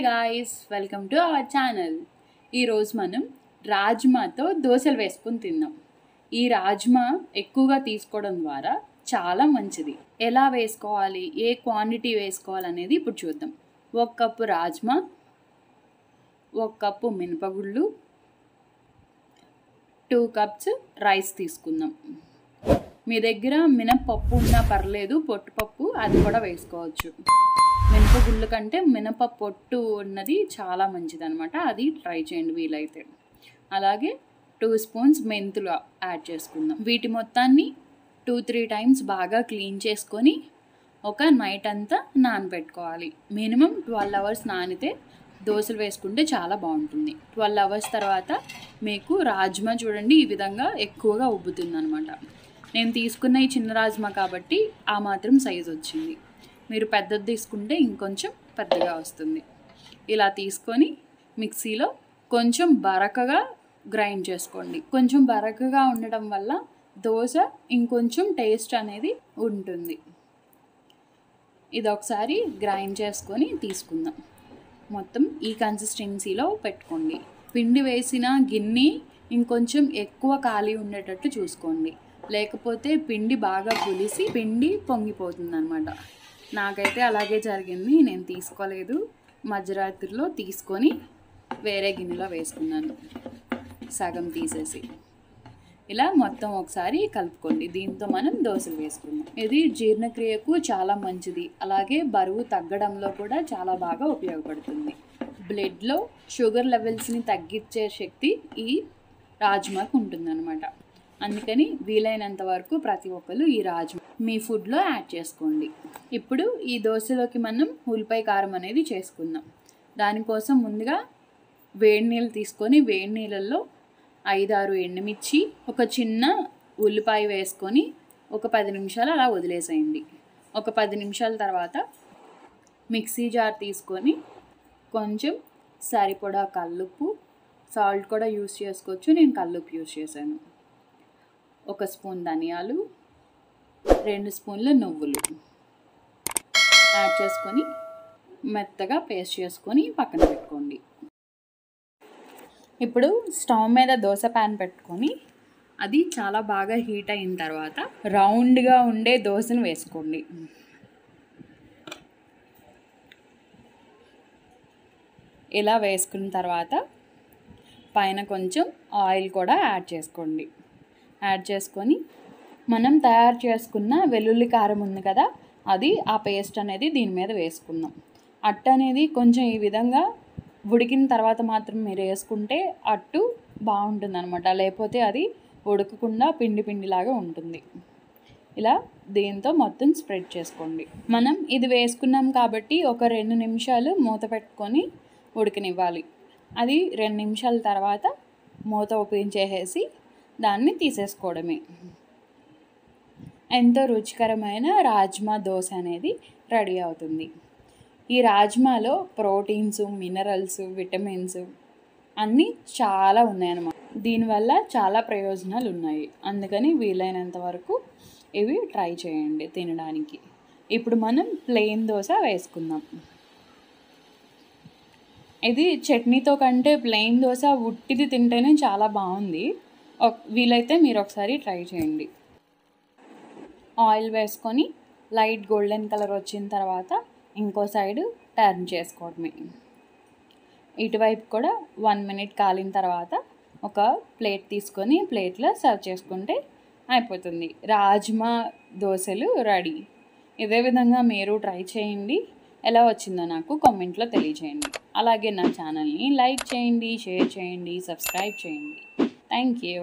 Guys, welcome to our channel. ఈరోజు మనం రాజ్మాతో దోశలు వేసుకొని తిందాం. ఈ రాజ్మా ఎక్కువగా తీసుకోవడం ద్వారా చాలా మంచిది. ఎలా వేసుకోవాలి, ఏ క్వాంటిటీ వేసుకోవాలి అనేది ఇప్పుడు చూద్దాం. 1 కప్పు రాజ్మా, 1 కప్పు మినపగుళ్ళు, 2 కప్స్ రైస్ తీసుకుందాం. మీ దగ్గర మినపప్పు ఉన్నా పర్లేదు, పొట్టుపప్పు అది కూడా వేసుకోవచ్చు. మినపగుళ్ళు కంటే మినప పొట్టు ఉన్నది చాలా మంచిది అనమాట, అది ట్రై చేయండి వీలైతే. అలాగే 2 స్పూన్స్ మెంతులు యాడ్ చేసుకుందాం. వీటి మొత్తాన్ని 2-3 టైమ్స్ బాగా క్లీన్ చేసుకొని ఒక నైట్ అంతా నానబెట్టుకోవాలి. మినిమం 12 అవర్స్ నానితే దోశలు వేసుకుంటే చాలా బాగుంటుంది. 12 అవర్స్ తర్వాత మీకు రాజ్మా చూడండి ఈ విధంగా ఎక్కువగా ఉబ్బుతుంది అనమాట. నేను తీసుకున్న ఈ చిన్న రాజ్మా కాబట్టి ఆ మాత్రం సైజు వచ్చింది. మీరు పెద్దది తీసుకుంటే ఇంకొంచెం పెద్దగా వస్తుంది. ఇలా తీసుకొని మిక్సీలో కొంచెం బరకగా గ్రైండ్ చేసుకోండి. కొంచెం బరకగా ఉండటం వల్ల దోశ ఇంకొంచెం టేస్ట్ అనేది ఉంటుంది. ఇది ఒకసారి గ్రైండ్ చేసుకొని తీసుకుందాం. మొత్తం ఈ కన్సిస్టెన్సీలో పెట్టుకోండి. పిండి వేసిన గిన్నె ఇంకొంచెం ఎక్కువ ఖాళీ ఉండేటట్టు చూసుకోండి, లేకపోతే పిండి బాగా పులిసి పిండి పొంగిపోతుంది అనమాట. నాకైతే అలాగే జరిగింది. నేను తీసుకోలేదు, మధ్యరాత్రిలో తీసుకొని వేరే గిన్నెలో వేసుకున్నాను, సగం తీసేసి. ఇలా మొత్తం ఒకసారి కలుపుకోండి. దీంతో మనం దోశలు వేసుకుందాం. ఇది జీర్ణక్రియకు చాలా మంచిది, అలాగే బరువు తగ్గడంలో కూడా చాలా బాగా ఉపయోగపడుతుంది. బ్లడ్లో షుగర్ లెవెల్స్ని తగ్గించే శక్తి ఈ రాజ్మాకు ఉంటుందన్నమాట. అందుకని వీలైనంత వరకు ప్రతి ఒక్కరు ఈ రాజ్మా మీ ఫుడ్లో యాడ్ చేసుకోండి. ఇప్పుడు ఈ దోశలోకి మనం ఉల్లిపాయ కారం అనేది చేసుకుందాం. దానికోసం ముందుగా వేడి నీళ్ళు తీసుకొని వేడి నీళ్ళల్లో 5-6 ఎండుమిర్చి, ఒక చిన్న ఉల్లిపాయ వేసుకొని ఒక 10 నిమిషాలు అలా వదిలేసేయండి. ఒక 10 నిమిషాల తర్వాత మిక్సీ జార్ తీసుకొని కొంచెం సరిపడా కల్లుప్పు, సాల్ట్ కూడా యూస్ చేసుకోవచ్చు, నేను కల్లుప్పు యూస్ చేశాను, 1 స్పూన్ ధనియాలు, 2 స్పూన్ల నువ్వులు యాడ్ చేసుకొని మెత్తగా పేస్ట్ చేసుకొని పక్కన పెట్టుకోండి. ఇప్పుడు స్టవ్ మీద దోశ ప్యాన్ పెట్టుకొని అది చాలా బాగా హీట్ అయిన తర్వాత రౌండ్గా ఉండే దోశను వేసుకోండి. ఇలా వేసుకున్న తర్వాత పైన కొంచెం ఆయిల్ కూడా యాడ్ చేసుకోండి. యాడ్ చేసుకొని మనం తయారు చేసుకున్న వెల్లుల్లి కారం ఉంది కదా, అది ఆ పేస్ట్ అనేది దీని మీద వేసుకుందాం. అట్టు అనేది కొంచెం ఈ విధంగా ఉడికిన తర్వాత మాత్రం మీరు వేసుకుంటే అట్టు బాగుంటుంది అనమాట, లేకపోతే అది ఉడకకుండా పిండి పిండిలాగా ఉంటుంది. ఇలా దీంతో మొత్తం స్ప్రెడ్ చేసుకోండి. మనం ఇది వేసుకున్నాం కాబట్టి ఒక 2 నిమిషాలు మూత పెట్టుకొని ఉడకనివ్వాలి. అది 2 నిమిషాల తర్వాత మూత ఓపెన్ చేసేసి దాన్ని తీసేసుకోవడమే. ఎంతో రుచికరమైన రాజ్మా దోశ అనేది రెడీ అవుతుంది. ఈ రాజ్మాలో ప్రోటీన్స్, మినరల్స్, విటమిన్స్ అన్నీ చాలా ఉన్నాయన్నమాట. దీనివల్ల చాలా ప్రయోజనాలు ఉన్నాయి. అందుకని వీలైనంత వరకు ఇవి ట్రై చేయండి తినడానికి. ఇప్పుడు మనం ప్లెయిన్ దోశ వేసుకుందాం. ఇది చట్నీతో కంటే ప్లెయిన్ దోశ ఉట్టిది తింటేనే చాలా బాగుంది. వీలైతే మీరు ఒకసారి ట్రై చేయండి. ఆయిల్ వేసుకొని లైట్ గోల్డెన్ కలర్ వచ్చిన తర్వాత ఇంకో సైడ్ టర్న్ చేసుకోవడమే. ఇటువైపు కూడా 1 మినిట్ కాలిన తర్వాత ఒక ప్లేట్ తీసుకొని ప్లేట్లో సర్వ్ చేసుకుంటే అయిపోతుంది. రాజ్మా దోశలు రెడీ. ఇదే విధంగా మీరు ట్రై చేయండి. ఎలా వచ్చిందో నాకు కామెంట్లో తెలియచేయండి. అలాగే నా ఛానల్ని లైక్ చేయండి, షేర్ చేయండి, సబ్స్క్రైబ్ చేయండి. Thank you.